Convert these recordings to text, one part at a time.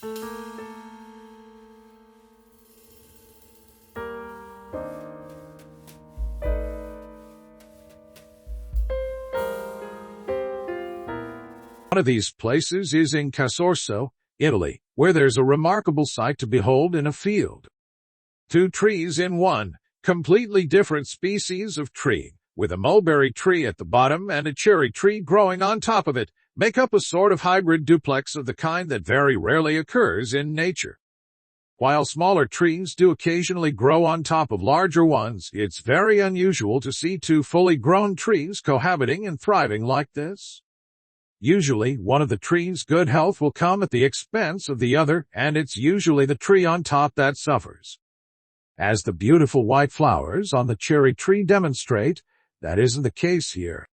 One of these places is in Casorso, Italy, where there's a remarkable sight to behold in a field. Two trees in one, completely different species of tree, with a mulberry tree at the bottom and a cherry tree growing on top of it, make up a sort of hybrid duplex of the kind that very rarely occurs in nature. While smaller trees do occasionally grow on top of larger ones, it's very unusual to see two fully grown trees cohabiting and thriving like this. Usually, one of the trees' good health will come at the expense of the other, and it's usually the tree on top that suffers. As the beautiful white flowers on the cherry tree demonstrate, that isn't the case here.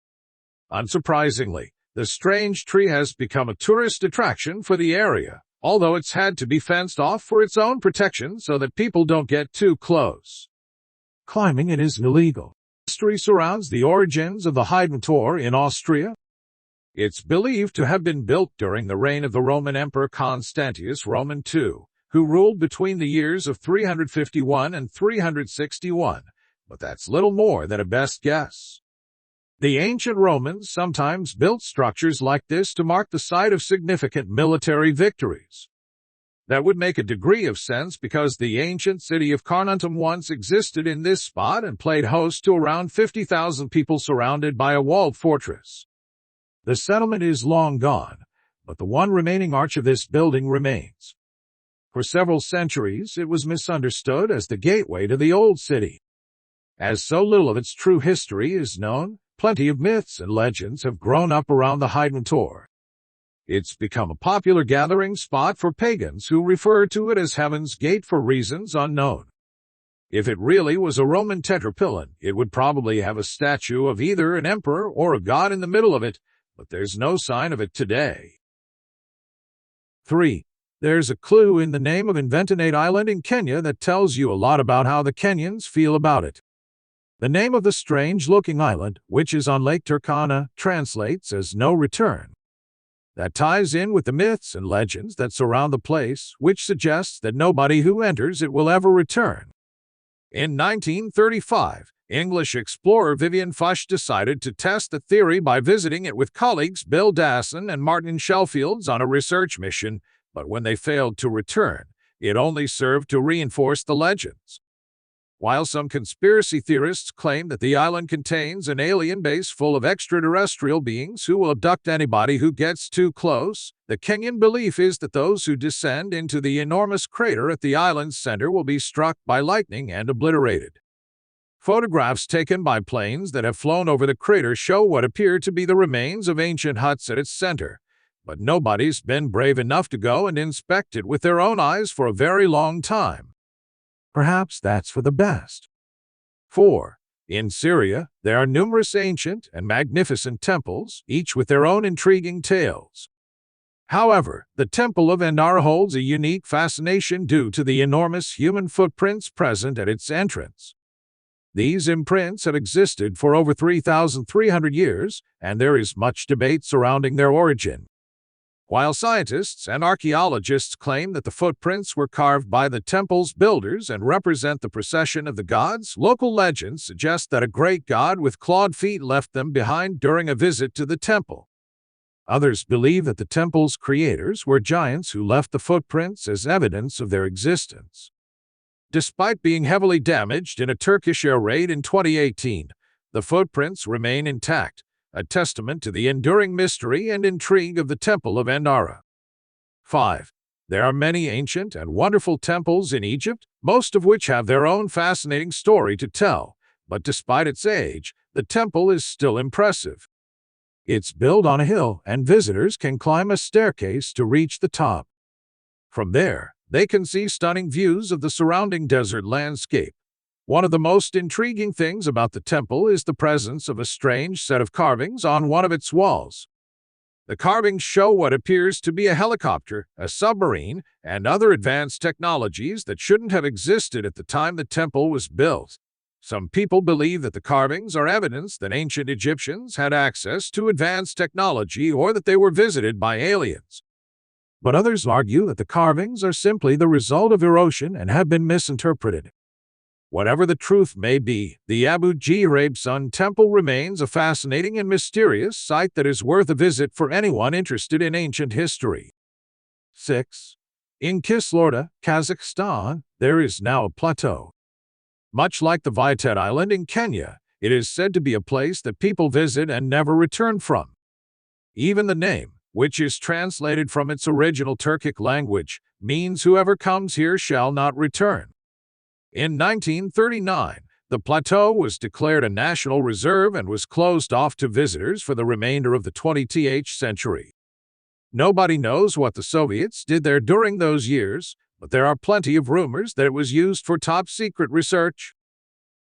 Unsurprisingly, the strange tree has become a tourist attraction for the area, although it's had to be fenced off for its own protection so that people don't get too close. Climbing it is illegal. History surrounds the origins of the Hidden Tor in Austria. It's believed to have been built during the reign of the Roman Emperor Constantius Roman II, who ruled between the years of 351 and 361, but that's little more than a best guess. The ancient Romans sometimes built structures like this to mark the site of significant military victories. That would make a degree of sense because the ancient city of Carnuntum once existed in this spot and played host to around 50,000 people surrounded by a walled fortress. The settlement is long gone, but the one remaining arch of this building remains. For several centuries, it was misunderstood as the gateway to the old city. As so little of its true history is known, plenty of myths and legends have grown up around the Hidden Tor. It's become a popular gathering spot for pagans who refer to it as Heaven's Gate for reasons unknown. If it really was a Roman tetrapilon, it would probably have a statue of either an emperor or a god in the middle of it, but there's no sign of it today. 3. There's a clue in the name of Enigmatic Island in Kenya that tells you a lot about how the Kenyans feel about it. The name of the strange-looking island, which is on Lake Turkana, translates as no return. That ties in with the myths and legends that surround the place, which suggests that nobody who enters it will ever return. In 1935, English explorer Vivian Fush decided to test the theory by visiting it with colleagues Bill Dasson and Martin Shellfields on a research mission, but when they failed to return, it only served to reinforce the legends. While some conspiracy theorists claim that the island contains an alien base full of extraterrestrial beings who will abduct anybody who gets too close, the Kenyan belief is that those who descend into the enormous crater at the island's center will be struck by lightning and obliterated. Photographs taken by planes that have flown over the crater show what appear to be the remains of ancient huts at its center, but nobody's been brave enough to go and inspect it with their own eyes for a very long time. Perhaps that's for the best. 4. In Syria, there are numerous ancient and magnificent temples, each with their own intriguing tales. However, the Temple of Endara holds a unique fascination due to the enormous human footprints present at its entrance. These imprints have existed for over 3,300 years, and there is much debate surrounding their origin. While scientists and archaeologists claim that the footprints were carved by the temple's builders and represent the procession of the gods, local legends suggest that a great god with clawed feet left them behind during a visit to the temple. Others believe that the temple's creators were giants who left the footprints as evidence of their existence. Despite being heavily damaged in a Turkish air raid in 2018, the footprints remain intact, a testament to the enduring mystery and intrigue of the Temple of Endara. 5. There are many ancient and wonderful temples in Egypt, most of which have their own fascinating story to tell, but despite its age, the temple is still impressive. It's built on a hill, and visitors can climb a staircase to reach the top. From there, they can see stunning views of the surrounding desert landscape. One of the most intriguing things about the temple is the presence of a strange set of carvings on one of its walls. The carvings show what appears to be a helicopter, a submarine, and other advanced technologies that shouldn't have existed at the time the temple was built. Some people believe that the carvings are evidence that ancient Egyptians had access to advanced technology or that they were visited by aliens. but others argue that the carvings are simply the result of erosion and have been misinterpreted. Whatever the truth may be, the Abu Ghraib Sun Temple remains a fascinating and mysterious site that is worth a visit for anyone interested in ancient history. 6. In Kislorda, Kazakhstan, there is now a plateau. Much like the Vaitet Island in Kenya, it is said to be a place that people visit and never return from. Even the name, which is translated from its original Turkic language, means whoever comes here shall not return. In 1939, the plateau was declared a national reserve and was closed off to visitors for the remainder of the 20th century. Nobody knows what the Soviets did there during those years, but there are plenty of rumors that it was used for top-secret research.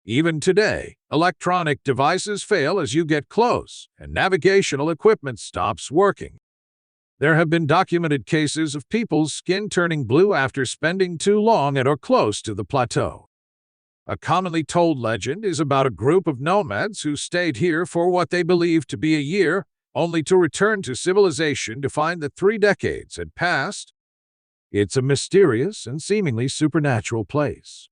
Even today, electronic devices fail as you get close, and navigational equipment stops working. There have been documented cases of people's skin turning blue after spending too long at or close to the plateau. A commonly told legend is about a group of nomads who stayed here for what they believed to be a year, only to return to civilization to find that 3 decades had passed. It's a mysterious and seemingly supernatural place.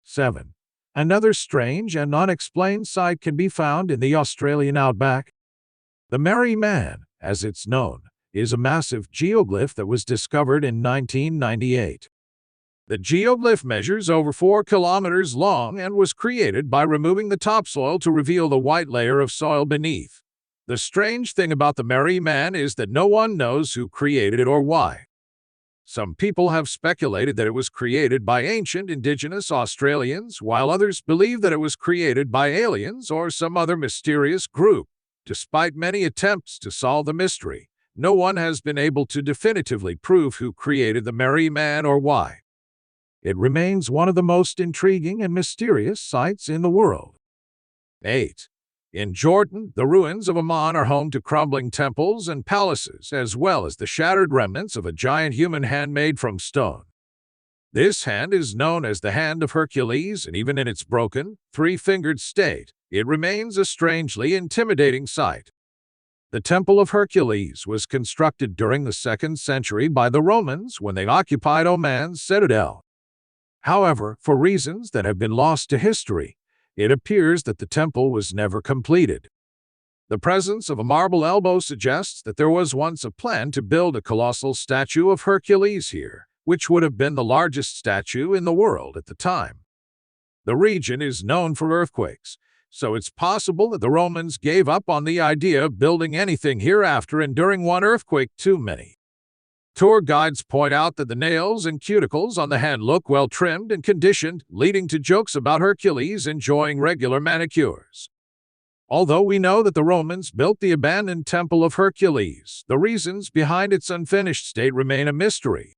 7. Another strange and unexplained site can be found in the Australian outback. The Merry Man, as it's known, is a massive geoglyph that was discovered in 1998. The geoglyph measures over 4 kilometers long and was created by removing the topsoil to reveal the white layer of soil beneath. The strange thing about the Merry Man is that no one knows who created it or why. Some people have speculated that it was created by ancient indigenous Australians, while others believe that it was created by aliens or some other mysterious group. Despite many attempts to solve the mystery, no one has been able to definitively prove who created the Merry Man or why. It remains one of the most intriguing and mysterious sites in the world. 8. In Jordan, the ruins of Amman are home to crumbling temples and palaces, as well as the shattered remnants of a giant human hand made from stone. This hand is known as the Hand of Hercules, and even in its broken, 3-fingered state, it remains a strangely intimidating sight. The Temple of Hercules was constructed during the 2nd century by the Romans when they occupied Oman's citadel. However, for reasons that have been lost to history, it appears that the temple was never completed. The presence of a marble elbow suggests that there was once a plan to build a colossal statue of Hercules here, which would have been the largest statue in the world at the time. The region is known for earthquakes, so it's possible that the Romans gave up on the idea of building anything here after enduring one earthquake too many. Tour guides point out that the nails and cuticles on the hand look well trimmed and conditioned, leading to jokes about Hercules enjoying regular manicures. Although we know that the Romans built the abandoned Temple of Hercules, the reasons behind its unfinished state remain a mystery.